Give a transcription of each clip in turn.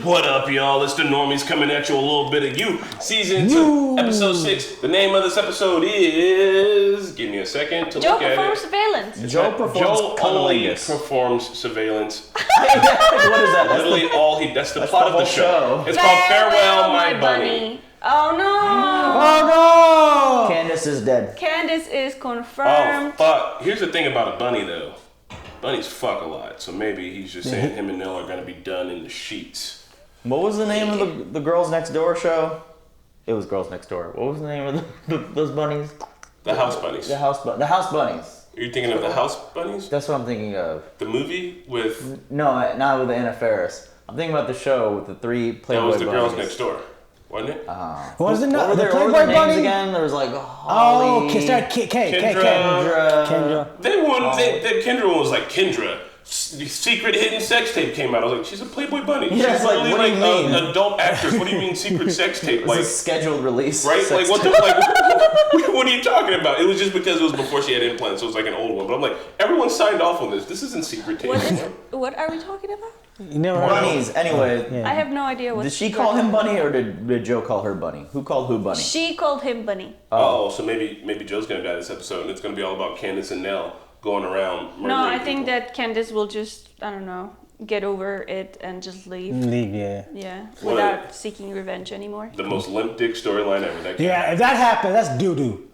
What up, y'all? It's the Normies coming at you a little bit of you. Season 2, episode 6. The name of this episode is... Give me a second to look at it. Joe performs surveillance. Joe only performs surveillance. What is that? Literally that's the plot of the show. It's called Farewell, My Bunny. Oh no! Oh no! Candace is dead. Candace is confirmed. Oh, fuck. Here's the thing about a bunny, though. Bunnies fuck a lot, so maybe he's just saying him and Nell are gonna be done in the sheets. What was the name of the Girls Next Door show? It was Girls Next Door. What was the name of those bunnies? The House Bunnies. The House Bunnies. Are you thinking of the House Bunnies? That's what I'm thinking of. The movie with... No, not with Anna Faris. I'm thinking about the show with the 3 Playboy bunnies. That was the Girls Next Door, wasn't it? Was it not? What were Playboy their names bunny? again? There was like Holly. Kendra. Kendra one was like Kendra. Secret hidden sex tape came out. I was like, she's a Playboy bunny. Yeah, she's like, what do you mean? An adult actress. What do you mean secret sex tape? It's a scheduled release. Right? Like what what are you talking about? It was just because it was before she had implants, so it was like an old one. But I'm like, everyone signed off on this. This isn't secret tape. What are we talking about? You never Bunnies. Anyway. I have no idea what. Did she call him Bunny or did Joe call her Bunny? Who called who Bunny? She called him Bunny. Oh, so maybe Joe's gonna die this episode, and it's gonna be all about Candace and Nell going around. No, I think that Candace will just, I don't know, get over it and just leave. Yeah, without seeking revenge anymore. The most limp dick storyline ever. Yeah, if that happens, that's doo-doo.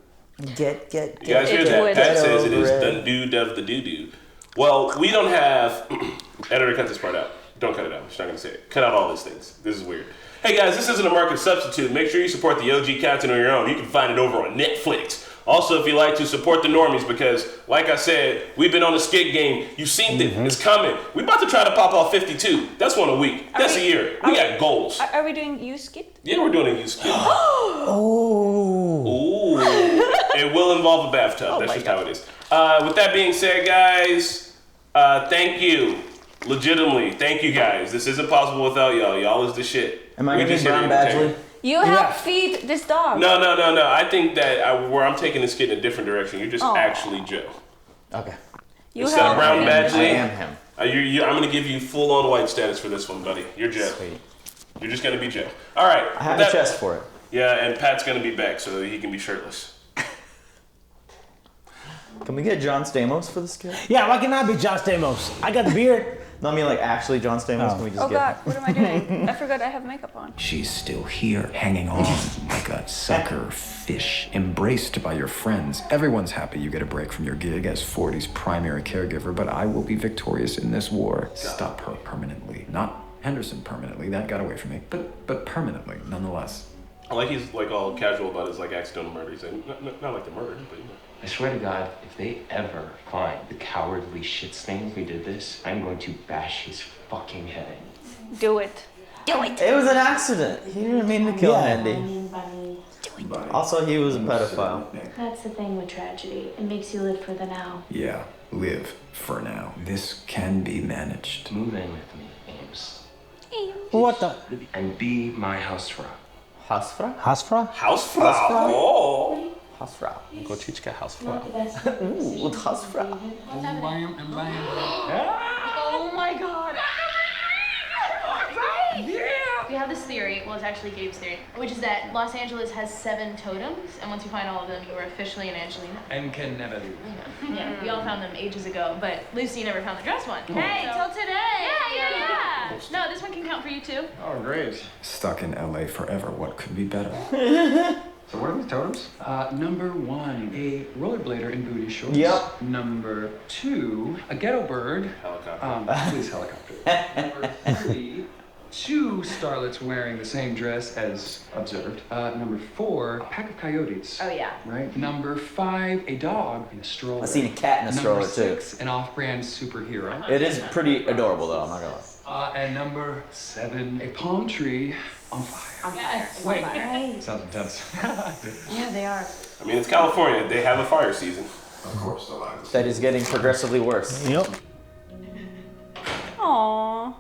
Get. You guys hear that? Pat says it is done dude of the doo-doo. Well, we don't have... Editor, cut this part out. Don't cut it out. She's not going to say it. Cut out all these things. This is weird. Hey guys, this isn't a market substitute. Make sure you support the OG content on your own. You can find it over on Netflix. Also, if you like to support the Normies, because, like I said, we've been on the skit game. You've seen it. It's coming. We're about to try to pop off 52. That's one a week. That's a year. We got goals. Are we doing you skit? Yeah, we're doing a you skit. Oh. Ooh. It will involve a bathtub. That's just how it is. With that being said, guys, thank you. Legitimately, thank you guys. This isn't possible without y'all. Y'all is the shit. Am I going to be Brown Badgley? You help feed this dog. No. I think that where I'm taking this kid in a different direction, you're just actually Joe. Okay. Instead of Brown Badgley, I am him. I'm going to give you full-on white status for this one, buddy. You're Joe. Sweet. You're just going to be Joe. All right. I have a chest for it. Yeah, and Pat's going to be back so that he can be shirtless. Can we get John Stamos for the skit? Yeah, why can't I be John Stamos? I got the beard. No, I mean like actually John Stamos. Can we just get? God, what am I doing? I forgot I have makeup on. She's still here, hanging on like a sucker fish, embraced by your friends. Everyone's happy you get a break from your gig as 40's primary caregiver, but I will be victorious in this war. Stop her permanently. Not Henderson permanently, that got away from me, but permanently, nonetheless. I like he's like all casual about his like accidental murder. He's like, not like the murder, but you know. I swear to God, if they ever find the cowardly shit stain who did this, I'm going to bash his fucking head in. Do it. Do it. It was an accident. He didn't mean to kill Andy. Also, he was a pedophile. That's the thing with tragedy. It makes you live for the now. Yeah, live for now. This can be managed. Move in with me, Ames. What the? And be my Hausfrau. Hausfrau? Hausfrau? Hausfrau. Oh. Hausfrau. Go teach a Hausfrau. Ooh, Hausfrau. Oh my God. We have this theory, well, it's actually Gabe's theory, which is that Los Angeles has 7 totems, and once you find all of them, you are officially an Angelina. And can never lose. Yeah, we all found them ages ago, but Lucy never found the dress one. Hey, till today. Yeah. No, this one can count for you too. Oh, great. Stuck in LA forever, what could be better? So what are these totems? Number 1, a rollerblader in booty shorts. Yep. Number 2, a ghetto bird. Helicopter. Please, helicopter. Number 3, 2 starlets wearing the same dress as observed. Number 4, a pack of coyotes. Oh yeah. Right. Number 5, a dog in a stroller. I've seen a cat in a stroller Number too. 6, an off-brand superhero. It is pretty adorable though, I'm not gonna lie. And number 7, a palm tree on fire. Yes. Wait. Right. Sounds intense. Yeah, they are. I mean, it's California. They have a fire season. Of course, the line. That is getting progressively worse. Yep. Aww.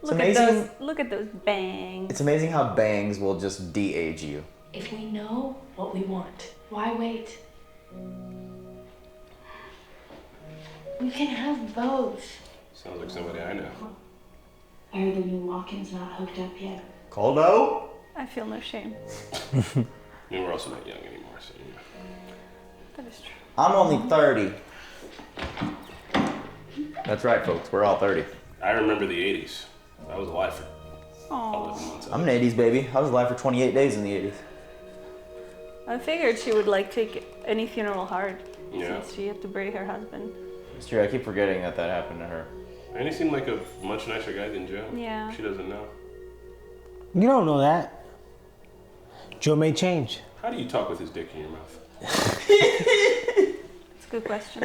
Look at amazing. those. Look at those bangs. It's amazing how bangs will just de-age you. If we know what we want, why wait? We can have both. Sounds like somebody I know. I heard the new walk-in's not hooked up yet. Cold out? I feel no shame. I mean, we're also not young anymore, so you know. That is true. I'm only 30. That's right, folks. We're all 30. I remember the 80s. I was alive for Aww. 11 months. I'm an 80s baby. I was alive for 28 days in the 80s. I figured she would like take any funeral hard Yeah. since she had to bury her husband. It's true. I keep forgetting that happened to her. And he seemed like a much nicer guy than Joe. Yeah. She doesn't know. You don't know that. Joe may change. How do you talk with his dick in your mouth? It's a good question.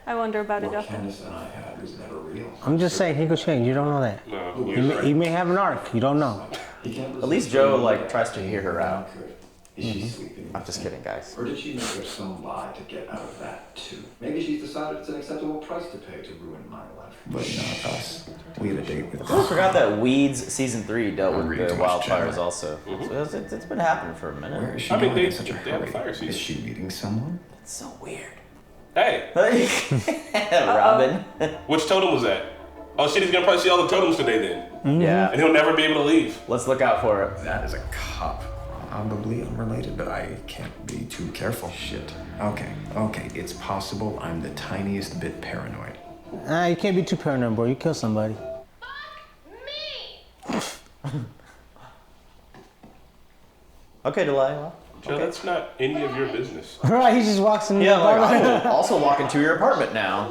I wonder about it What often. Candace and I had was never real. I'm just saying he could change. You don't know that. No, He may have an arc. You don't know. At least Joe tries to hear her out. Is she sleeping? I'm just kidding, guys. Or did she make up some lie to get out of that too? Maybe she's decided it's an acceptable price to pay to ruin my life. But not us. We had a date with I forgot that Weeds season 3 dealt with Reading the too much wildfires Gemma. also. So it's been happening for a minute. Where is she I mean, going they- in such a they have a hurry? fire season. Is she meeting someone? It's so weird. Hey, Robin. which totem was that? Oh shit, he's gonna probably see all the totems today then. Yeah. And he'll never be able to leave. Let's look out for it. That is a cop. Probably unrelated, but I can't be too careful. Shit. Okay, it's possible I'm the tiniest bit paranoid. You can't be too paranoid, bro. You kill somebody. Okay, Delilah. Joe, that's not any of your business. Right, he just walks in. Yeah, like I will also walk into your apartment now.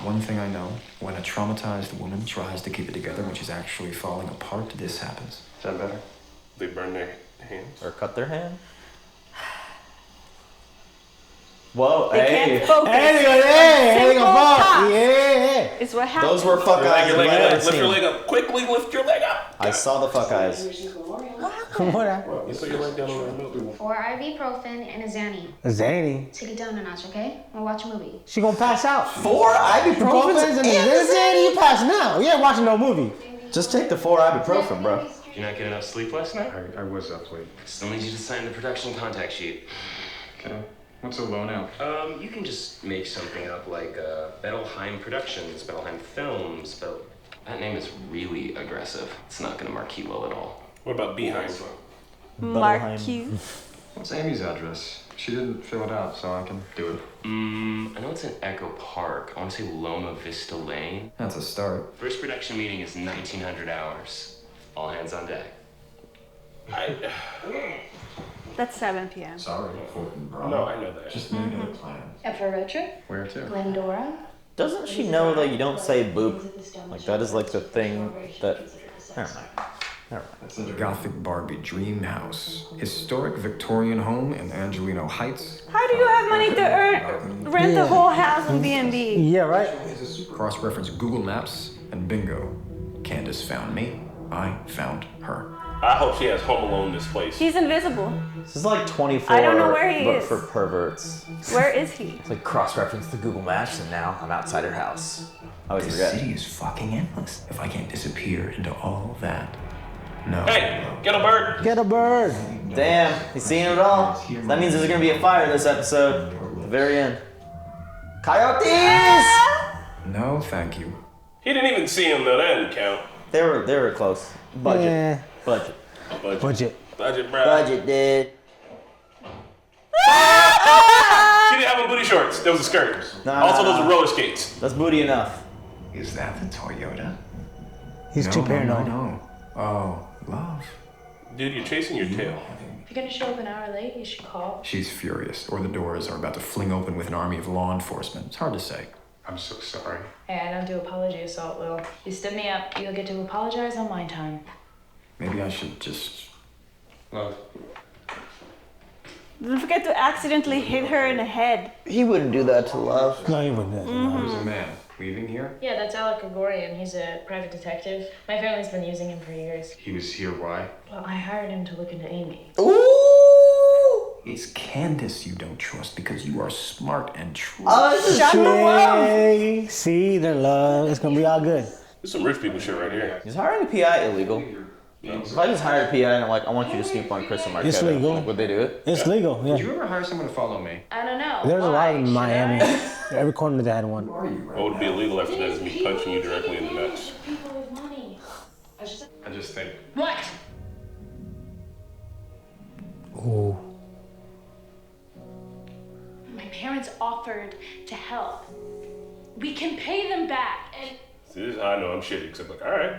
One thing I know, when a traumatized woman tries to keep it together when she's actually falling apart, this happens. Is that better? They burn their hands. Or cut their hand. Whoa, They hey. can't focus. Hey, Simple tasks. yeah. It's what happens. Those were fuck eyes. Your leg if I up. had Lift your seen. leg up. Quickly lift your leg up. I saw the fuck eyes. What happened? You put your leg down on the remote. 4 ibuprofen and a Xanny. Zany. Take it down a notch, okay? We'll watch a movie. She gonna pass out. 4 ibuprofen and Zany, you passing out. You ain't watching no movie. Just take the 4 ibuprofen, bro. Did you not get enough sleep last night? I was up late. Still need you to sign the production contact sheet. Okay. What's a loan out? You can just make something up like Bettelheim Productions, Bettelheim Films, but that name is really aggressive. It's not gonna marquee well at all. What about Behind? Mark you. What's Amy's address? She didn't fill it out, so I can do it. I know it's in Echo Park. I want to say Loma Vista Lane. That's a start. First production meeting is 1900 hours. All hands on deck. That's 7 p.m. Sorry, Fulton Brown. No, I know that. Just made another plan. Up for a road trip? Where to? Glendora? Doesn't she know that you don't say boop? Like that is like the thing that. Never mind. Never mind. Gothic Barbie Dream House. Historic Victorian home in Angelino Heights. How do you have money to rent the whole house on B&B? Yeah, right. Cross-reference Google Maps and bingo. Candace found me. I found her. I hope she has Home Alone this place. He's invisible. This is like 24. I don't know where he but is. for perverts. Where is he? It's like cross-reference the Google Maps, and now I'm outside her house. I always This forget. city is fucking endless. If I can't disappear into all that, no. Hey, get a bird. Get a bird. Damn, he's seeing it all. That means there's gonna be a fire this episode. At the very end. Coyotes! No, thank you. He didn't even see him though. That didn't count. They were close. Budget. Yeah. Budget. Budget, bro. Budget, dude. She didn't have on booty shorts. That was a skirt. Also, those are roller skates. That's booty enough. Is that the Toyota? He's too paranoid. No. Oh, love. Dude, you're chasing your tail. If you're gonna show up an hour late, you should call. She's furious, or the doors are about to fling open with an army of law enforcement. It's hard to say. I'm so sorry. Hey, I don't do apology assault, Will. You stood me up, you'll get to apologize on my time. Maybe I should just... Love. Don't forget to accidentally hit her in the head. He wouldn't do that to Love. No, he wouldn't. Who's the man? Leaving here? Yeah, that's Alec Gregorian. He's a private detective. My family's been using him for years. He was here, why? Well, I hired him to look into Amy. Ooh! It's Candace you don't trust because you are smart and true. Oh, this is Hey, see, their love. It's gonna be all good. There's some rich people shit right here. Is hiring a PI illegal? If I just hired a PI and I'm like, I want you to sneak on Chris and Marquetta, It's legal. would they do it? It's legal, Did yeah. you ever hire someone to follow me? I don't know. There's a lot of them in Why? Miami. Should I? Every corner they had one. What would be illegal after that is me punching you directly in the nuts. People with money. me. I just think. What? Ooh. My parents offered to help. We can pay them back, and... See, this is how I know I'm shitty, because I'm like, alright.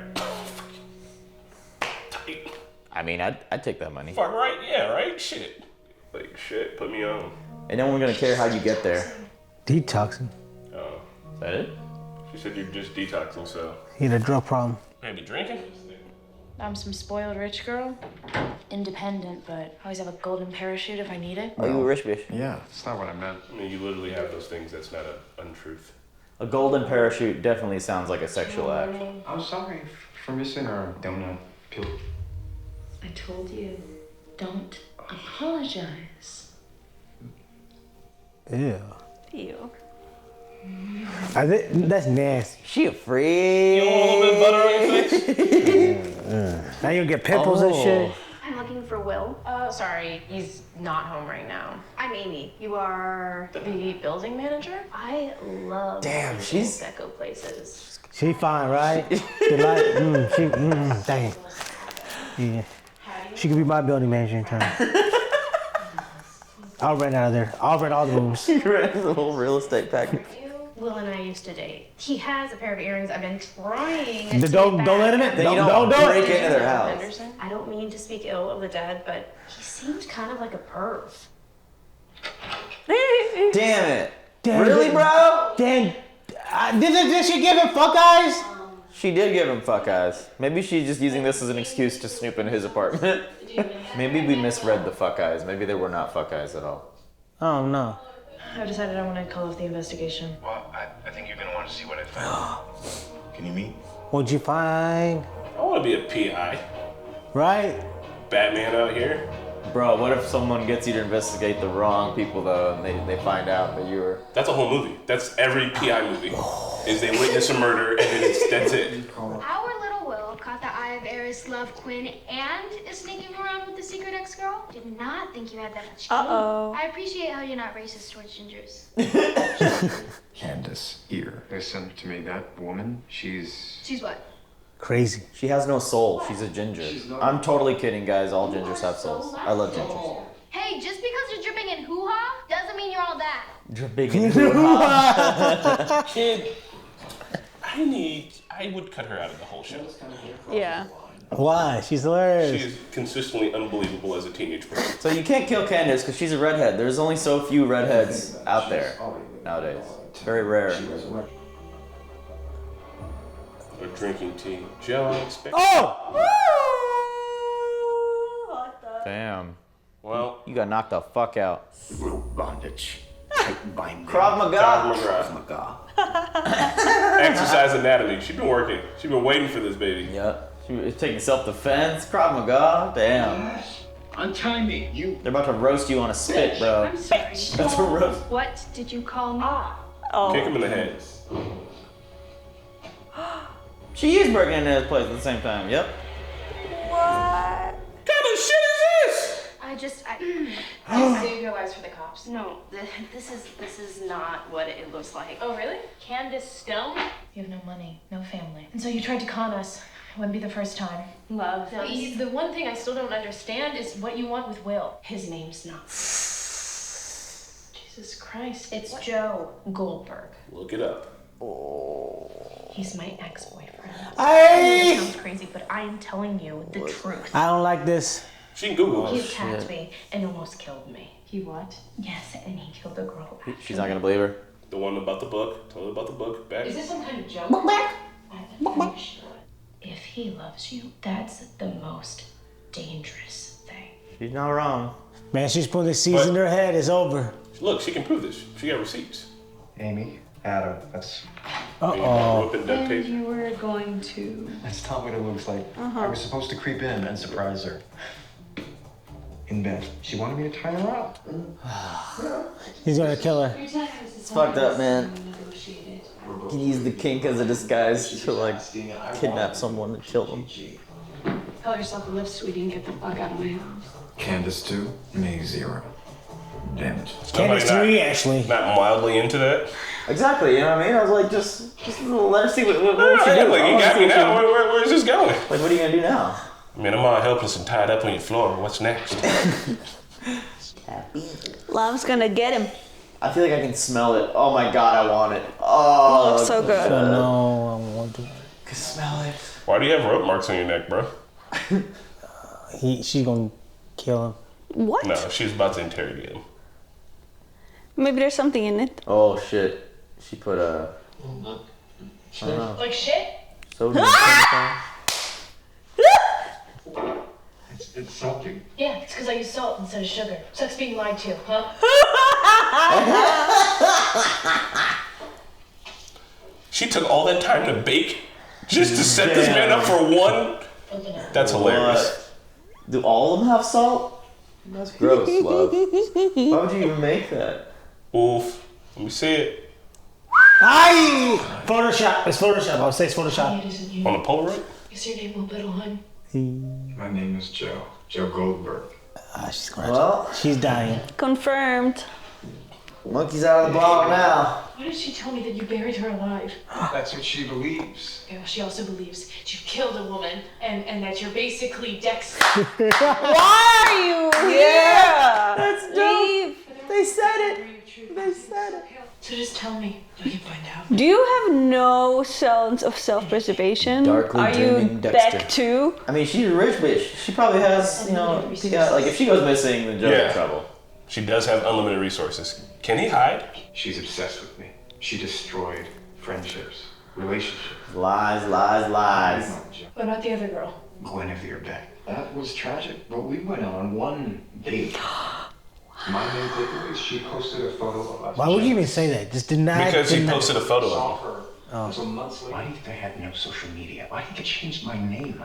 I mean, I'd take that money. Fuck right, yeah, right? Shit. Like, shit, put me on. And no one's gonna care how you get there. Detoxing. Oh. Is that it? She said you're just detoxing, so. He had a drug problem. Maybe drinking? I'm some spoiled rich girl. Independent, but always have a golden parachute if I need it. Oh, you a rich bitch? Yeah, that's not what I meant. I mean, you literally have those things. That's not an untruth. A golden parachute definitely sounds like a sexual act. I'm sorry for missing our donut peel. I told you, don't apologize. Ew. Ew. That's nasty. She a freak. You want a little bit of butter on your face? Now you get pimples and shit. I'm looking for Will. Sorry, he's not home right now. I'm Amy. You are The building manager? I love Damn, she's Echo places. She fine, right? You like, dang. Yeah. She could be my building manager in turn. I'll rent out of there. I'll rent all the rooms. You rent the whole real estate package. Will and I used to date. He has a pair of earrings I've been trying to Don't get let him back. in. Then you don't break into their house. I don't mean to speak ill of the dead, but he seemed kind of like a perv. Damn it. Damn, Really, bro? Damn. Did she give him fuck eyes? She did give him fuck eyes. Maybe she's just using this as an excuse to snoop into his apartment. Maybe we misread the fuck eyes. Maybe they were not fuck eyes at all. Oh, no. I've decided I want to call off the investigation. Well, I think you're gonna want to see what I found. Can you meet? What'd you find? I want to be a PI. Right? Batman out here. Bro, what if someone gets you to investigate the wrong people, though, and they find out that you were... That's a whole movie. That's every PI movie. Is they witness a murder, and then that's it. Our little Will caught the eye of Eris, loved Quinn, and is sneaking around with the secret ex-girl. Did not think you had that much game. Uh-oh. I appreciate how you're not racist towards gingers. Candace, ear. Listen to me, that woman, she's what? Crazy. She has no soul. She's a ginger. I'm totally kidding, guys. All gingers have souls. I love gingers. Hey, just because you're dripping in hoo-ha doesn't mean you're all that. Dripping in hoo-ha. Kid, I would cut her out of the whole show. Yeah. Why? She's hilarious. She's consistently unbelievable as a teenage person. So you can't kill Candace because she's a redhead. There's only so few redheads out there nowadays. It's very rare. Or drinking tea. Joe, I expect. Oh! Damn. Well, you got knocked the fuck out. Rope bondage. Tight binding. Krav Maga. Krav Maga. Exercise anatomy. She's been working. She's been waiting for this baby. Yep. She was taking self-defense. Krav Maga. Damn. Untie me, you. They're about to roast you on a spit, bro. I'm sorry. That's a roast. What did you call me? Oh. Kick him in the head. She is breaking into his place at the same time. Yep. What? kind of shit is this? I saved your lives for the cops. No, this is not what it looks like. Oh, really? Candace Stone? You have no money, no family. And so you tried to con us. It wouldn't be the first time. Love. The one thing I still don't understand is what you want with Will. His name's not. Jesus Christ. It's Joe Goldberg. Look it up. He's my ex-boyfriend. I know that sounds crazy, but I am telling you the truth. I don't like this. She can Google He it. attacked me and almost killed me. He what? Yes, and he killed the girl. She's not gonna believe her. The one about the book. Tell her about the book. Back. Is this some kind of joke? If he loves you, that's the most dangerous thing. She's not wrong. Man, she's putting the seeds in her head. It's over. Look, she can prove this. She got receipts. Amy, Adam, that's... Uh-oh. And you were going to... That's not what it looks like. I was supposed to creep in and surprise her. In bed. She wanted me to tie her up. He's gonna kill her. It's fucked up, man. You can use the kink as a disguise to, like, kidnap someone and kill them. Tell yourself to live, sweetie, and get the fuck out of my house. Candace 2, me 0. Damn it. Candace 3, actually. Not mildly into that. Exactly, you know what I mean? I was like, just let her see what she does. Like, you got me now. Where's this going? Like, what are you gonna do now? I mean, I'm all helpless and tied up on your floor. What's next? Love's gonna get him. I feel like I can smell it. Oh my god, I want it. Oh, so good. Oh, no, I want to. I can smell it. Why do you have rope marks on your neck, bro? She's gonna kill him. What? No, she's about to interrogate him. Maybe there's something in it. Oh shit. She put a... I don't know. Like shit? So It's salty. Yeah, it's because I use salt instead of sugar. Sucks being lied to, huh? She took all that time to bake just to set this man up for one? That's hilarious. Do all of them have salt? That's gross, love. Why would you even make that? Oof. Let me see it. Aye! Photoshop. It's Photoshop. I'll say it's Photoshop. On a Polaroid? Is your name Little Hun? My name is Joe. Joe Goldberg. She's dying. Confirmed. Monkey's out of the bottle now. Why did she tell me that you buried her alive? That's what she believes. Okay, well, she also believes that you killed a woman and that you're basically Dexter. Why are you here? That's dope. They said it. They said it. So just tell me. I can find out. Do you have no sense of self-preservation? Darkly Are you dreaming Dexter. back too? I mean, she's a rich bitch. She probably has, like if she goes missing, then Joe's in trouble. She does have unlimited resources. Can he hide? She's obsessed with me. She destroyed friendships, relationships. Lies, lies, lies. What about the other girl? Guinevere Beck. That was tragic, but we went on one date. My main takeaway is she posted a photo of us. Why would you even say that? Just deny. Because he posted a photo Saw of him. her until months later. Why do you think I had no social media? Why do you think I changed my name?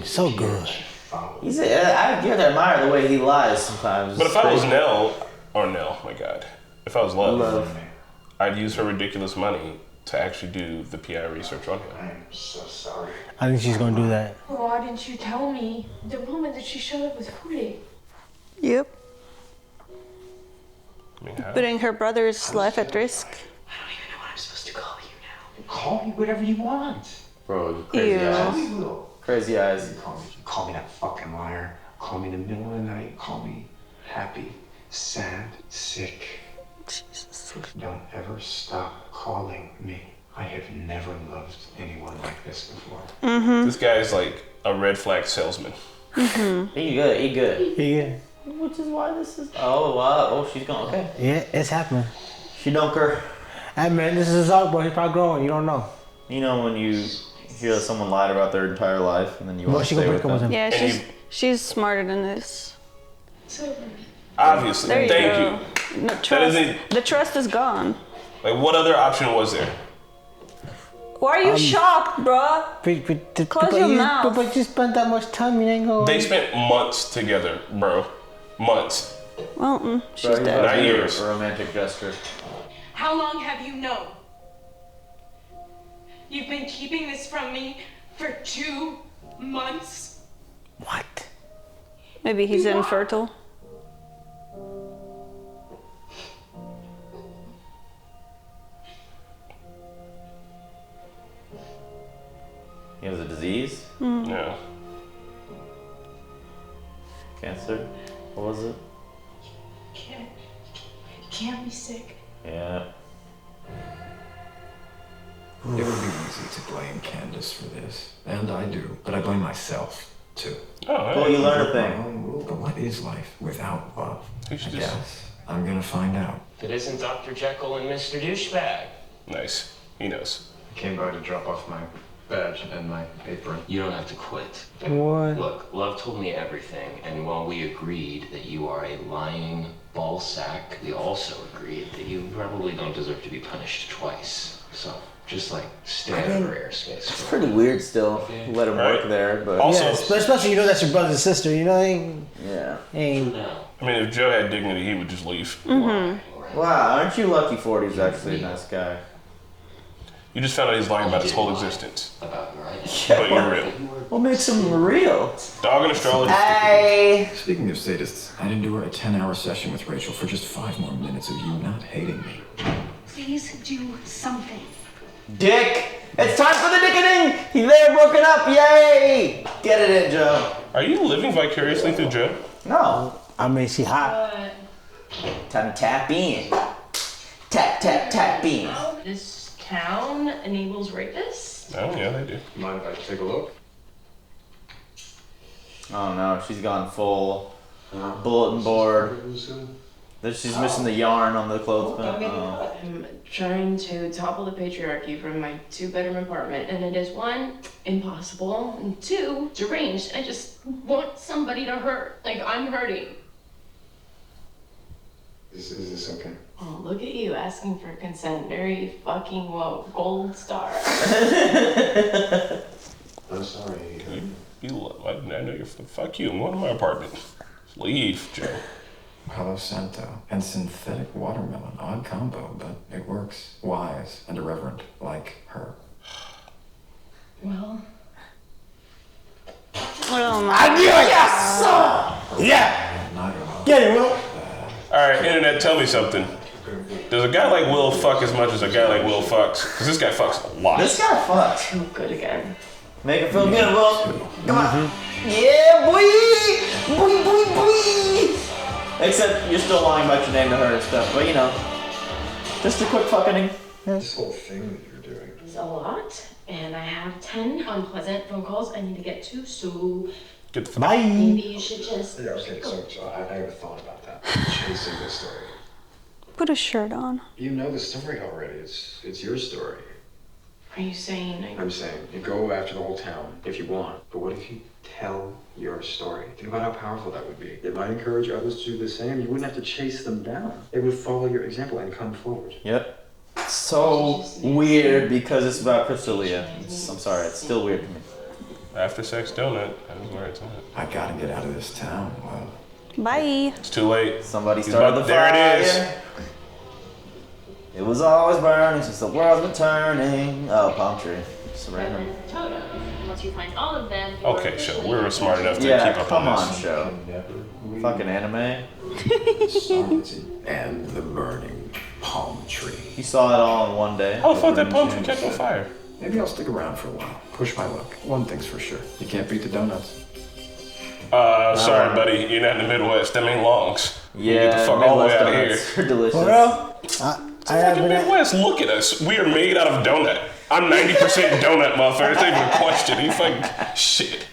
So good. He's I give to admire the way he lies sometimes. But if I was Nell, my God. If I was Love, I'd use her ridiculous money to actually do the PI research on him. I'm so sorry. I think she's gonna do that. Why didn't you tell me the moment that she showed up with Hootie? Yep. I mean, how? Putting her brother's life at risk. I don't even know what I'm supposed to call you now. Call me whatever you want. Bro, you crazy Ew. eyes. Crazy eyes. Call me that fucking liar. Call me in the middle of the night. Call me happy, sad, sick. Jesus. Don't ever stop calling me. I have never loved anyone like this before. This guy is like a red flag salesman. He good, he good. Yeah. Which is why this is... Oh, wow. Oh, she's gone. Okay. Yeah, it's happening. She don't care. Hey man, this is his dog, bro. He's probably growing. You don't know. You know when you hear that someone lied about their entire life and then you want to she stay gonna with break up with them? him. Yeah, she's smarter than this. So, Obviously. There you Thank go. you. No, trust. isn't- The trust is gone. Like, what other option was there? Why are you shocked, bruh? Close your mouth. But you spent that much time, you ain't going. They spent months together, bro. Months. Well, she's Bro, dead. 9 years. A romantic gesture. How long have you known? You've been keeping this from me for 2 months? What? Maybe he's infertile. He has a disease? Yeah. Cancer? What was it? can't be sick. Yeah. It would be easy to blame Candace for this, and I do, but I blame myself too. Oh, you learn a thing. My own rule, but what is life without love? You I should guess I'm gonna find out. If it isn't Dr. Jekyll and Mr. Douchebag. Nice. He knows. I came by to drop off my badge and my apron. You don't have to quit. What? Look, Love told me everything, and while we agreed that you are a lying ball sack, we also agreed that you probably don't deserve to be punished twice. So, just like stay out of her airspace. It's pretty weird still. Let him work there, but... Also, yeah, especially you know that's your brother and sister, you know? Yeah. Ain't. I mean, if Joe had dignity, he would just leave. Wow, aren't you lucky 40's actually a nice guy? You just found out he's lying about his whole existence. About right. But you're real. What makes him real? Dog and astrology. Hey. Speaking of sadists, I'd endure a 10-hour session with Rachel for just 5 more minutes of you not hating me. Please do something. Dick! It's time for the dickening! They're broken up, yay! Get it in, Joe. Are you living vicariously through Joe? No. I mean, she hot. Time to tap in. Tap, tap, tap in. This town enables rapists? Oh, yeah, they do. Mind if I take a look? Oh no, she's gone full bulletin board. She's missing the yarn on the clothespin. Oh. I'm trying to topple the patriarchy from my 2-bedroom apartment, and it is 1, impossible, and 2, deranged. I just want somebody to hurt. Like, I'm hurting. Is this okay? Oh, look at you asking for consent. Very fucking woke. Gold star. I'm sorry. I know you're. Fuck you. I'm going to my apartment. Leave, Joe. Palo Santo and synthetic watermelon. Odd combo, but it works. Wise and irreverent, like her. Well. Oh my. I knew it! Yes! Yeah! Get it, Will. Alright, internet, tell me something. Does a guy like Will fuck as much as a guy like Will fucks? Because this guy fucks a lot. This guy fucks. Too good again. Make it feel good, Will. Come on. Yeah, boy! Boy, boy, boy! Except you're still lying about your name to her and stuff, but you know. Just a quick fucking. This whole thing that you're doing. It's a lot, and I have 10 unpleasant phone calls I need to get to, so Get the Bye. maybe you should just. Yeah, okay, so I never thought about that. Chasing this story. Put a shirt on. You know the story already. It's your story. Are you saying I'm saying you go after the whole town if you want. But what if you tell your story? Think about how powerful that would be. It might encourage others to do the same. You wouldn't have to chase them down. They would follow your example and come forward. Yep. So weird because it's about Crystalia. I'm sorry, it's still weird to me. After sex donut. That is where it's at. I gotta get out of this town. Well, Bye. It's too late. Somebody started the There fire. it is. It was always burning since the world's been turning. Oh, palm tree. Surrender. totem? Once you find all of them. Okay, show. We're smart enough to Yeah, keep up come on on, this. show. Fucking anime. and the burning palm tree. You saw it all in one day. How the fuck that palm tree catch on fire? Maybe I'll stick around for a while. Push my luck. One thing's for sure. You can't beat the donuts. Sorry, buddy. You're not in the Midwest. Them ain't longs. You Yeah, get the fuck all the way out of here. donuts are delicious. For real? I have Fucking been at, Midwest, look at us. We are made out of donut. I'm 90% donut, motherfucker. It's not even a question. You fucking shit.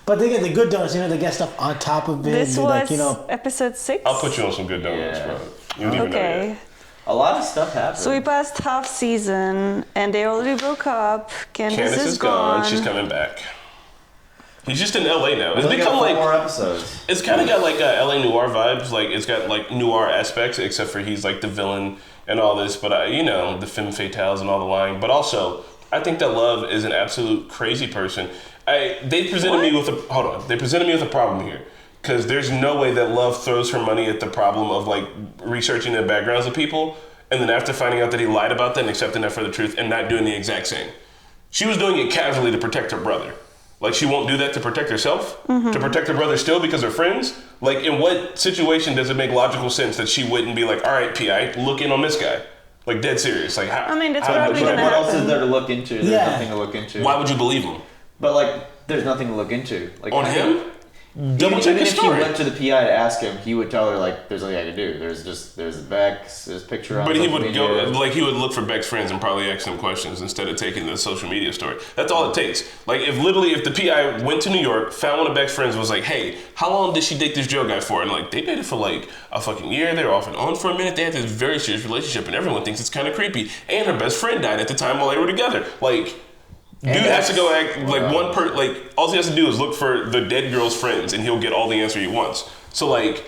but they get the good donuts, you know, they get stuff on top of it. This they was like, you know, episode 6. I'll put you on some good donuts, Yeah. bro. You don't even know Okay. yet. A lot of stuff happened. So we passed half season and they already broke up. Candace is gone. She's coming back. He's just in LA now. It's We only got become 4 like more episodes. it's kind of got like LA noir vibes. Like it's got like noir aspects, except for he's like the villain and all this. But you know, the femme fatales and all the lying. But also, I think that Love is an absolute crazy person. They presented me with a hold on. They presented me with a problem here. Because there's no way that Love throws her money at the problem of like researching the backgrounds of people, and then after finding out that he lied about that and accepting that for the truth and not doing the exact same. She was doing it casually to protect her brother. Like she won't do that to protect herself? To protect her brother still because they're friends? Like in what situation does it make logical sense that she wouldn't be like, all right, P.I., look in on this guy? Like dead serious. Like how? I mean, that's how- probably But gonna what else is happen. there to look into? There's Yeah. nothing to look into. Why would you believe him? But like, there's nothing to look into. Like On him? Double check even his if she story. went to the PI to ask him, he would tell her like, "There's nothing I can do. There's Beck's, there's a picture on." But he social would media. go, like he would look for Beck's friends and probably ask them questions instead of taking the social media story. That's all it takes. Like if the PI went to New York, found one of Beck's friends, was like, hey, how long did she date this Joe guy for? And like they dated for like a fucking year. They were off and on for a minute. They had this very serious relationship and everyone thinks it's kind of creepy. And her best friend died at the time while they were together. Like, dude has to go act like all he has to do is look for the dead girl's friends and he'll get all the answer he wants. So like,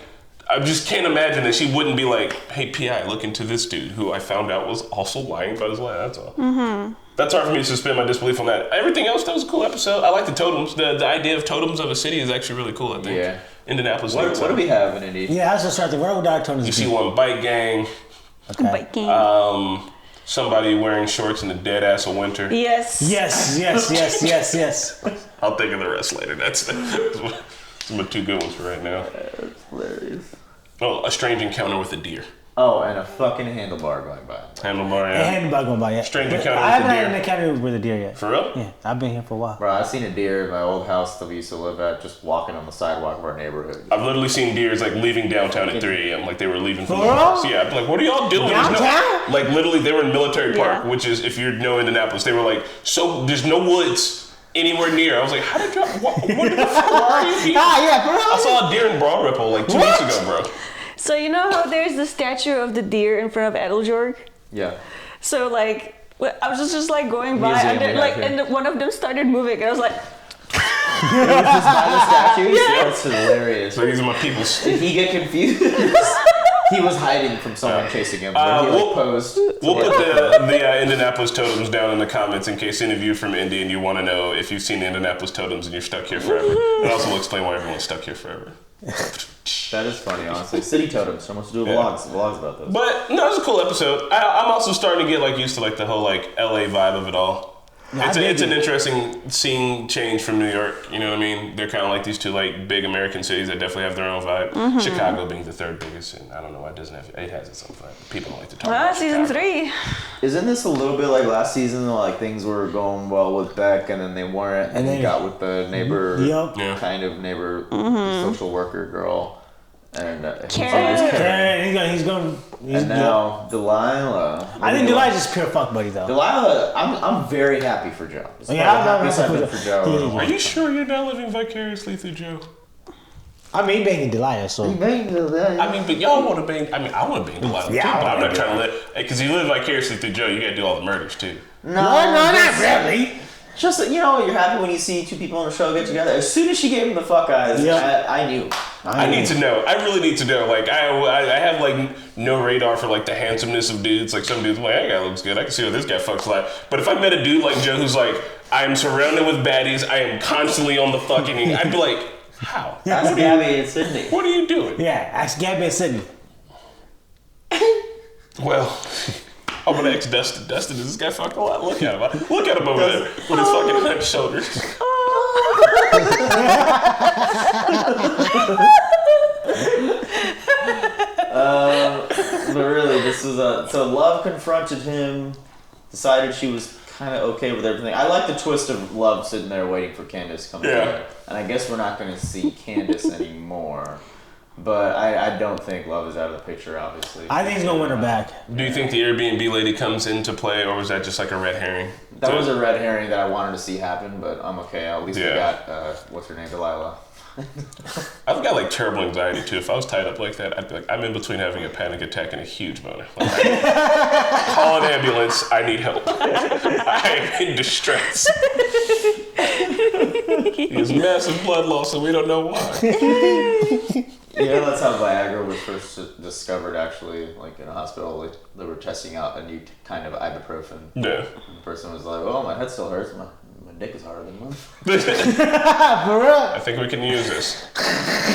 I just can't imagine that she wouldn't be like, hey PI, look into this dude who I found out was also lying about his lie, that's all. That's hard for me to suspend my disbelief on that. Everything else, that was a cool episode. I like the totems. The idea of totems of a city is actually really cool, I think. Yeah. Indianapolis. What do we have in Indy? yeah, I was just trying to where would our tones You be? see one bike gang. Okay. Biking. somebody wearing shorts in the dead ass of winter. Yes. Yes. I'll think of the rest later. That's my two good ones for right now. That's hilarious. Oh, a strange encounter with a deer. Oh, and a fucking handlebar going by. Handlebar, yeah. Handlebar going by, yeah. Strange But encounter I with a haven't deer. had an encounter with a deer yet. For real? Yeah, I've been here for a while. Bro, I've seen a deer in my old house that we used to live at, just walking on the sidewalk of our neighborhood. I've literally seen deers like leaving downtown at 3 a.m. like they were leaving from For the real? house. Yeah, I'd be like, what are y'all doing? There's Downtown? like literally, they were in Military Park, Yeah. which is, if you know Indianapolis, they were like, so there's no woods anywhere near. I was like, how did y'all, what the fuck are you here? Yeah, for real? I saw a deer in Broad Ripple like 2 weeks ago, bro. So you know how there's the statue of the deer in front of Edeljorg? Yeah. So like, I was just like going by, Museum, and then, yeah, like, okay. and one of them started moving, and I was like, He was just by the statues? Yeah. That's hilarious. So these are my peoples. Did he get confused? He was hiding from someone chasing him. He posed. We'll put the Indianapolis totems down in the comments in case any of you from Indy and you want to know if you've seen the Indianapolis totems and you're stuck here forever. And also we'll explain why everyone's stuck here forever. That is funny, honestly. City totems. Someone to do vlogs about those. But no, it was a cool episode. I'm also starting to get like used to like the whole like LA vibe of it all. Yeah, It's an interesting scene change from New York. You know what I mean? They're kind of like these two like big American cities that definitely have their own vibe. Mm-hmm. Chicago being the third biggest, and I don't know why it doesn't have. It has its own vibe. People don't like to talk about season Chicago. 3. Isn't this a little bit like last season? Like things were going well with Beck, and then they weren't, and then got with the neighbor, kind of neighbor, social worker girl, and Karen. He's going. And now Delilah. I think Delilah's just pure fuck buddy though. Delilah, I'm very happy for Joe. It's Yeah, I'm the happiest I've been for Joe. Are you sure you're not living vicariously through Joe? I mean, banging Delilah, so. I mean, but y'all want to bang. I mean, I want to bang Delilah Yeah, too, I but I'm wanna not trying to let. Because you live vicariously through Joe, you got to do all the murders too. No, not really. Just that, you're happy when you see two people on a show get together. As soon as she gave him the fuck eyes, I knew. I need to know. I really need to know. Like, I have like no radar for like the handsomeness of dudes. Like some dudes, like, that guy looks good. I can see what this guy fucks like. But if I met a dude like Joe who's like, I am surrounded with baddies. I am constantly on the fucking. I'd be like, how? Ask Gabby and Sydney. What are you doing? Yeah, ask Gabby and Sydney. Well. I'm gonna ask Dustin. Dustin, does this guy fuck a lot? Look at him. Look at him over there with his fucking hunched shoulders. But really, this was so Love confronted him, decided she was kind of okay with everything. I like the twist of Love sitting there waiting for Candace to come together. And I guess we're not going to see Candace anymore. But I don't think Love is out of the picture, obviously. I think he's going to win her back. Do you think the Airbnb lady comes into play, or was that just like a red herring? That was a red herring that I wanted to see happen, but I'm okay. At least we got, what's her name, Delilah. I've got like terrible anxiety too. If I was tied up like that, I'd be like, I'm in between having a panic attack and a huge boner. Like, call an ambulance. I need help. I am in distress. He has massive blood loss and we don't know why. Yeah, that's how Viagra was first discovered, actually. Like in a hospital, they were testing out a new kind of ibuprofen. Yeah. The person was like, "Oh, my head still hurts. My dick is harder than mine." For real? I think we can use this.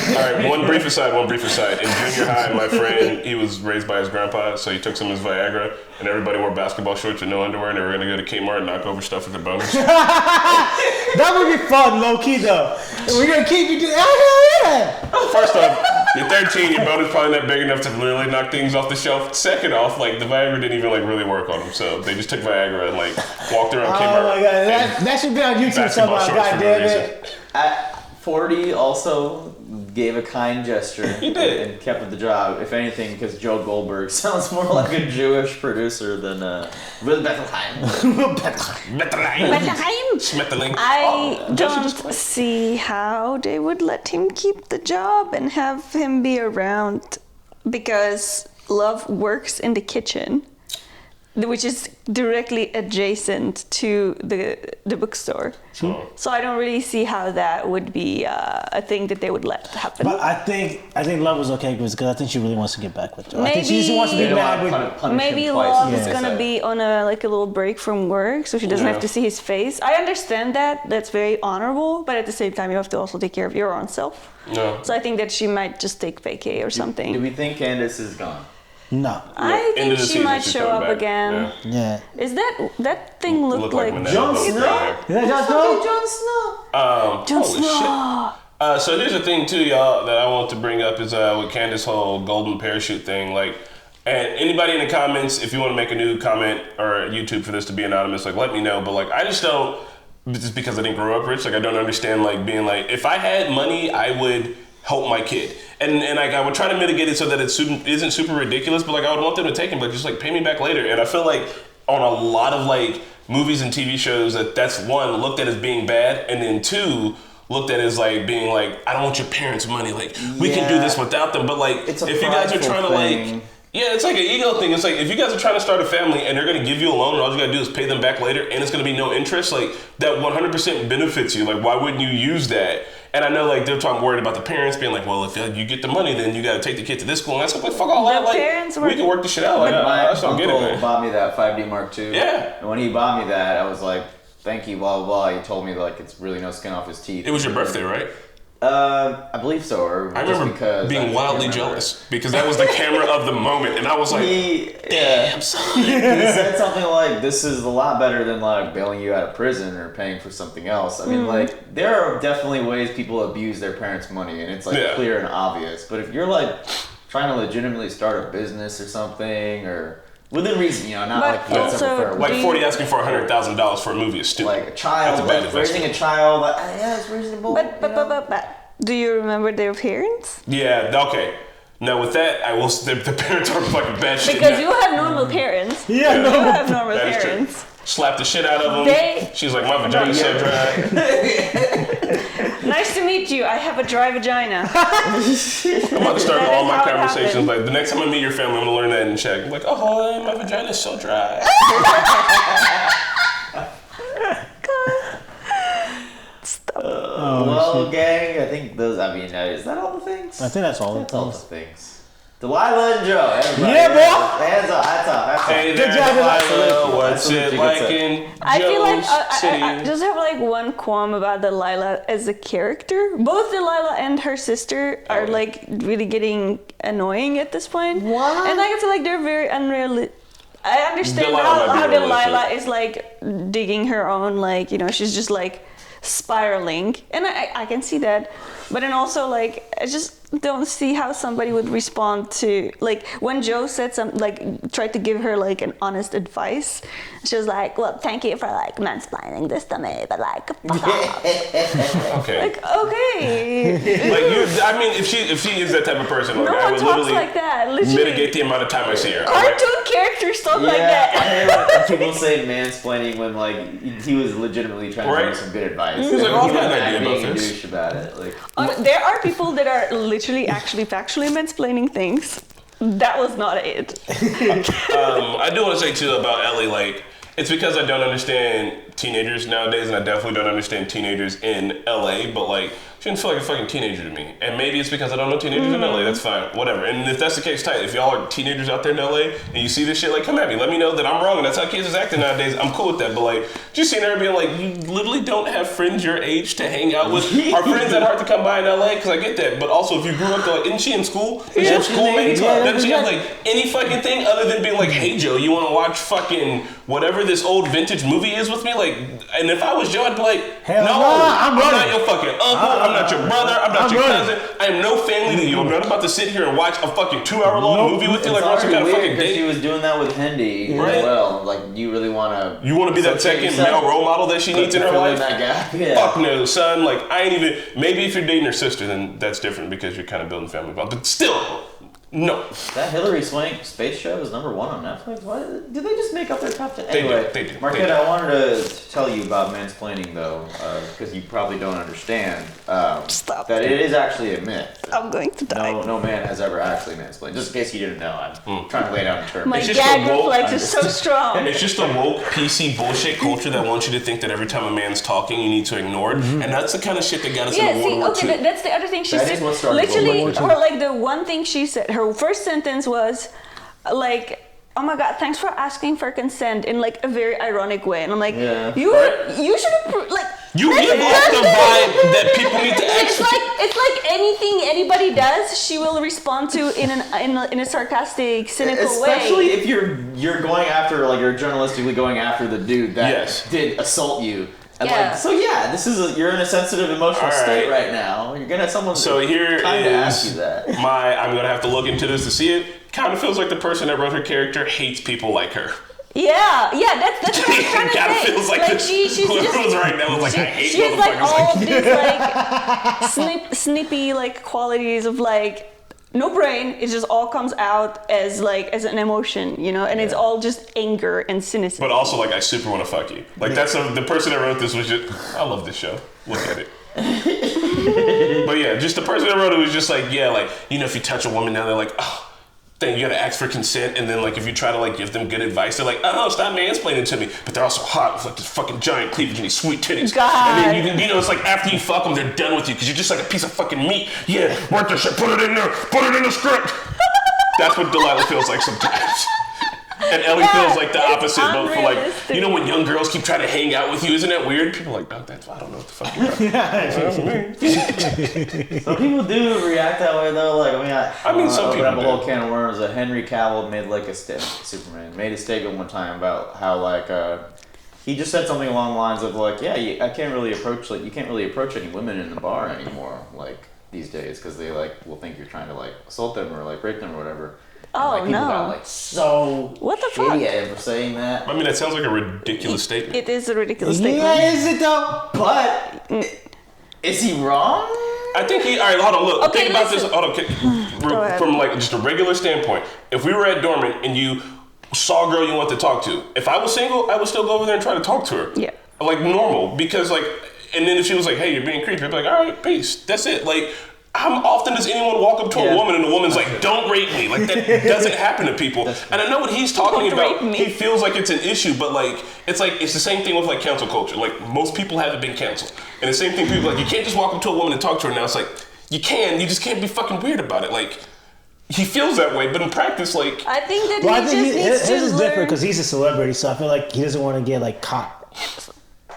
All right, one brief aside. In junior high, my friend, he was raised by his grandpa, so he took some of his Viagra, and everybody wore basketball shorts with no underwear, and they were going to go to Kmart and knock over stuff with their boners. That would be fun, low key though. We're gonna keep you doing. Oh hell yeah! First off, you're 13, your boner's probably not big enough to really knock things off the shelf. Second off, like the Viagra didn't even like really work on them, so they just took Viagra and like walked around Kmart. Oh my god, that should be on YouTube somehow. God damn it! At 40, also gave a kind gesture. He did. And kept the job. If anything, because Joe Goldberg sounds more like a Jewish producer than Will Bettelheim. Schmetterling. I don't see how they would let him keep the job and have him be around because Love works in the kitchen, which is directly adjacent to the bookstore. So I don't really see how that would be a thing that they would let happen. But I think Love was okay because I think she really wants to get back with Joe. I think she wants to be mad with. Maybe Love is gonna be on a little break from work, so she doesn't have to see his face. I understand that. That's very honorable, but at the same time, you have to also take care of your own self. No. So I think that she might just take vacay or something. Do we think Candace is gone? No. I think she might show up back. again. Yeah. Is that thing look like Jon Snow? Is that Jon Snow? Jon Snow. Jon holy Snow. shit. So here's the thing too, y'all, that I want to bring up is with Candace's whole golden parachute thing. Like, and anybody in the comments, if you want to make a new comment or YouTube for this to be anonymous, like let me know. But like, I just don't. Just because I didn't grow up rich, like I don't understand like being like, if I had money, I would help my kid. And like I would try to mitigate it so that it isn't super ridiculous, but like I would want them to take him, but just like pay me back later. And I feel like on a lot of like movies and TV shows that's one, looked at as being bad, and then two, looked at as like being like, I don't want your parents' money, like we can do this without them. But like if you guys are trying to like, yeah, it's like an ego thing. It's like if you guys are trying to start a family and they're gonna give you a loan and all you gotta do is pay them back later and it's gonna be no interest, like that 100% benefits you. Like why wouldn't you use that? And I know like they're talking worried about the parents being like, well, if you get the money, then you gotta take the kid to this school. And I said, like, fuck all that. Like we can work the shit out. Like my I just don't get it, uncle man. bought me that 5D Mark II. Yeah. And when he bought me that, I was like, thank you, blah blah blah. He told me like it's really no skin off his teeth. It was your birthday, right? I believe so. Or I just remember because being wildly jealous because that was the camera of the moment, and I was like, "Damn, son!" He said something like, "This is a lot better than like bailing you out of prison or paying for something else." I mean, like there are definitely ways people abuse their parents' money, and it's like clear and obvious. But if you're like trying to legitimately start a business or something, or within reason, you know, not But like also, like 40 asking for $100,000 for a movie is stupid. like a child, That's a bad like raising a child, like yeah, it's reasonable. But do you remember their parents? Yeah, okay. Now with that, I will. The parents are fucking bad shit. Because you have normal parents. Yeah, you have normal that is true. parents. Slap the shit out of them. She's like, my vagina's so dry. Nice to meet you. I have a dry vagina. I'm about to start all my conversations like, the next time I meet your family, I'm gonna learn that in check. I'm like, oh, my vagina's so dry. Well, gang, I think those. I mean, is that all the things? I think that's all That's all the things. Delilah and Joe. Everybody. Yeah, boy. Hands up. That's up. Hey Good there, job, Delilah. What's it like in I feel like Joe's City? I just have like one qualm about Delilah as a character. Both Delilah and her sister are like really getting annoying at this point. What? And like, I feel like they're very unrealistic. I understand how Delilah is like digging her own, like, you know, she's just like spiraling, and I can see that, but then also like I just don't see how somebody would respond to like when Joe said some like tried to give her like an honest advice. She was like, well, thank you for like mansplaining this to me, but like fuck off. Okay. Like okay. Like you, I mean, if she is that type of person, like, No I one would talks literally like that. Literally. mitigate the amount of time I see her. Cartoon characters talk like that. I hear like, people say mansplaining when like he was legitimately trying to give her some good advice. He was like, oh, I've got an not idea being about a this. douche about it. Like, There are people that are literally actually factually mansplaining things. That was not it. I do want to say too about Ellie, like, it's because I don't understand teenagers nowadays, and I definitely don't understand teenagers in LA, but like, she didn't feel like a fucking teenager to me. And maybe it's because I don't know teenagers in LA, that's fine, whatever. And if that's the case, tight. If y'all are teenagers out there in LA and you see this shit, like, come at me, let me know that I'm wrong and that's how kids is acting nowadays. I'm cool with that, but like, just seeing her being like, you literally don't have friends your age to hang out with. Our friends that hard to come by in LA, because I get that, but also if you grew up, like, isn't she in school? Is your schoolmate? Doesn't she have like any fucking thing other than being like, hey Joe, you want to watch fucking whatever this old vintage movie is with me? Like, and if I was Joe, I'd be like, I'm not your fucking uncle, I'm not your brother, I'm not your cousin, I am no family to you. I'm not about to sit here and watch a fucking 2-hour-long movie with you like we're some kind of fucking date. She was doing that with Hendy as well. Like, you really want to... You want to be that second male role model that she needs in her life? That gap? Yeah. Fuck no, son. Like, I ain't even... Maybe if you're dating her sister, then that's different because you're kind of building family bond. But still... No. That Hillary Swank space show is #1 on Netflix. Why did they just make up their top 10? Anyway, they do. Marquette, I wanted to tell you about mansplaining though, because you probably don't understand that it is actually a myth. I'm going to die. No man has ever actually mansplained. Just in case you didn't know, I'm trying to lay down a term. My gag reflex is so strong. It's just a woke PC bullshit culture that wants you to think that every time a man's talking, you need to ignore it, and that's the kind of shit that got us into World War II. That's the other thing she That said. is what started Literally, World War or II. like the one thing she said. Her first sentence was like, oh my god, thanks for asking for consent, in like a very ironic way. And I'm like, you should have like you give off the vibe that people need to ask. It's like anything anybody does, she will respond to in a sarcastic, cynical Especially way. if you're going after, like, you're journalistically going after the dude that did assault you. And you're in a sensitive emotional state right now. You're gonna have someone ask you that. I'm gonna have to look into this to see it. Kind of feels like the person that wrote her character hates people like her. Yeah, that's what I'm trying to say. Feels like she's whoever was right now was like, I hate motherfuckers like all like these like snippy like qualities of like no brain. It just all comes out as an emotion, you know, and it's all just anger and cynicism. But also like I super want to fuck you. Like that's the person that wrote this was just I love this show. Look at it. But yeah, just the person that wrote it was just like if you touch a woman now they're like then you gotta ask for consent, and then like if you try to like give them good advice, they're like, oh, stop mansplaining to me. But they're also hot with like this fucking giant cleavage and these sweet titties. God. And then it's like after you fuck them, they're done with you because you're just like a piece of fucking meat. Yeah, write this shit, put it in there, put it in the script. That's what Delilah feels like sometimes. And Ellie feels like the opposite, but for like, when young girls keep trying to hang out with you, isn't that weird? People are like, I don't know what the fuck you're about. Some people do react that way though. Like, some people have a whole can of worms. That Henry Cavill made like Superman made a statement one time about how like he just said something along the lines of like, I can't really approach you can't really approach any women in the bar anymore like these days because they like will think you're trying to like assault them or like rape them or whatever. And, people got like so what the shitty fuck? at him for saying that. I mean, that sounds like a ridiculous statement. It is a ridiculous statement. Yeah, is it though? But is he wrong? I think all right, hold on, look. Okay, think about this. Hold on, from like just a regular standpoint. If we were at Dormant and you saw a girl you want to talk to, if I was single, I would still go over there and try to talk to her. Yeah. Like normal, because like, and then if she was like, hey, you're being creepy, I'd be like, all right, peace. That's it. Like, how often does anyone walk up to a woman and the woman's like, don't rape me? Like, that doesn't happen to people. And I know what he's talking about. He feels like it's an issue, but like, it's the same thing with like cancel culture. Like, most people haven't been canceled. And the same thing, people like, you can't just walk up to a woman and talk to her. Now it's like, you just can't be fucking weird about it. Like, he feels that way, but in practice, like... I think that his is different because he's a celebrity, so I feel like he doesn't want to get like caught.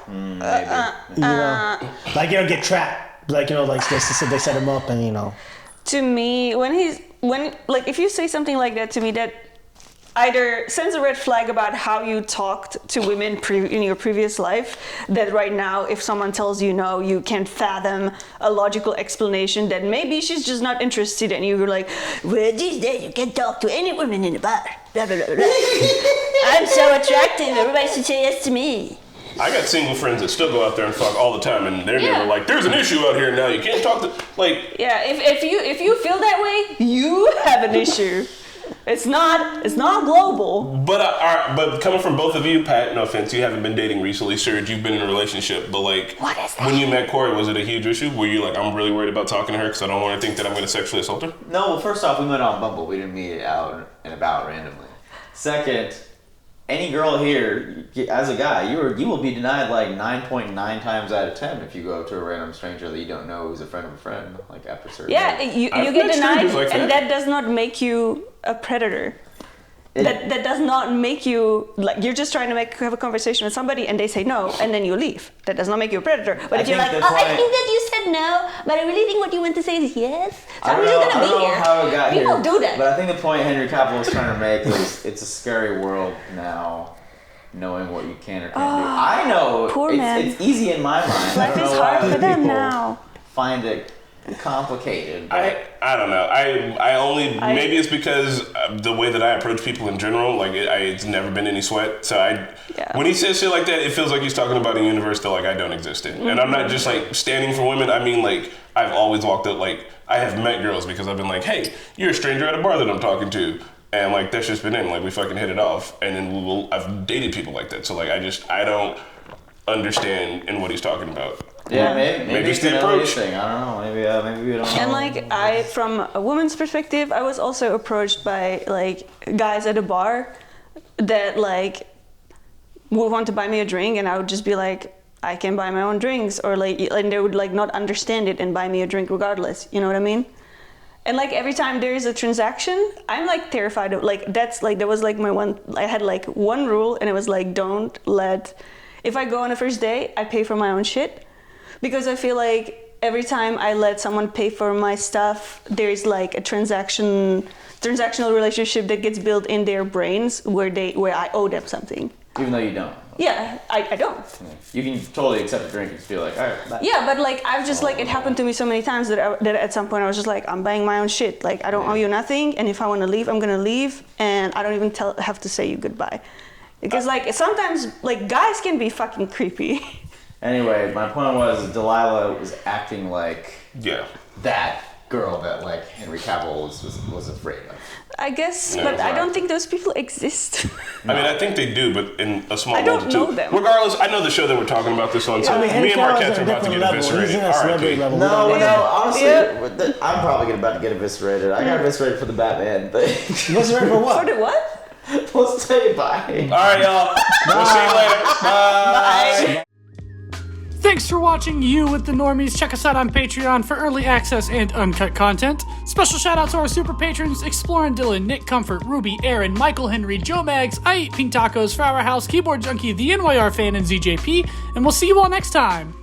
Maybe. Get trapped. Like, like they set him up and, To me, if you say something like that to me, that either sends a red flag about how you talked to women in your previous life, that right now, if someone tells you no, you can't fathom a logical explanation, that maybe she's just not interested, and you're like, well, these days you can talk to any woman in the bar, blah, blah, blah, blah. I'm so attractive, everybody should say yes to me. I got single friends that still go out there and fuck all the time, and they're never like, "There's an issue out here now. You can't talk to like." Yeah, if you feel that way, you have an issue. It's not global. But coming from both of you, Pat, no offense, you haven't been dating recently, Serge. You've been in a relationship, but like, what is that? When you met Corey, was it a huge issue? Were you like, I'm really worried about talking to her because I don't want to think that I'm going to sexually assault her? No. Well, first off, we met on Bumble. We didn't meet out and about randomly. Second. Any girl here, as a guy, you will be denied like 9.9 times out of 10 if you go up to a random stranger that you don't know who's a friend of a friend, like after certain. Yeah, you get denied, like and that does not make you a predator. That does not make you like you're just trying to have a conversation with somebody and they say no and then you leave. That does not make you a predator. But if you're like, I think that you said no, but I really think what you want to say is yes. So I'm just gonna be here. How it got People here, do that. But I think the point Henry Cavill was trying to make is it's a scary world now, knowing what you can or can't do. I know poor man. It's easy in my mind. Life is hard for them now. Find it complicated. I don't know. Maybe it's because the way that I approach people in general, like it's never been any sweat. So when he says shit like that, it feels like he's talking about a universe that like I don't exist in. Mm-hmm. And I'm not just like standing for women. I mean like I've always walked up like I have met girls because I've been like, hey, you're a stranger at a bar that I'm talking to. And like that's just been in, like we fucking hit it off. And then I've dated people like that. So like I don't understand in what he's talking about. Yeah, maybe it's the approach. Thing. I don't know. Maybe we don't know. And like from a woman's perspective, I was also approached by like guys at a bar that like would want to buy me a drink, and I would just be like, I can buy my own drinks, or like, and they would like not understand it and buy me a drink regardless. You know what I mean? And like every time there is a transaction, I'm like terrified of like that was like my one. I had like one rule, and it was like if I go on a first date, I pay for my own shit. Because I feel like every time I let someone pay for my stuff, there's like a transactional relationship that gets built in their brains where I owe them something. Even though you don't. Yeah, I don't. You can totally accept a drink and just be like, all right, bye. Yeah, but like I've just like it happened to me so many times that at some point I was just like, I'm buying my own shit. Like I don't owe you nothing, and if I want to leave, I'm gonna leave, and I don't even have to say you goodbye, because like sometimes like guys can be fucking creepy. Anyway, my point was Delilah was acting like that girl that like Henry Cavill was afraid of. I guess, but I don't think those people exist. I mean, I think they do, but in a small I don't multitude. know them. Regardless, I know the show that we're talking about this on. So me and Marquette are about to get eviscerated. No, honestly, I'm probably about to get eviscerated. I got eviscerated for the Batman thing. Eviscerated for what? For the what? Let's say bye. All right, y'all. We'll see you later. Bye. Thanks for watching You with the Normies. Check us out on Patreon for early access and uncut content. Special shout out to our super patrons, Explorin' Dylan, Nick Comfort, Ruby, Aaron, Michael Henry, Joe Mags, I Eat Pink Tacos, Flower House, Keyboard Junkie, the NYR Fan, and ZJP. And we'll see you all next time.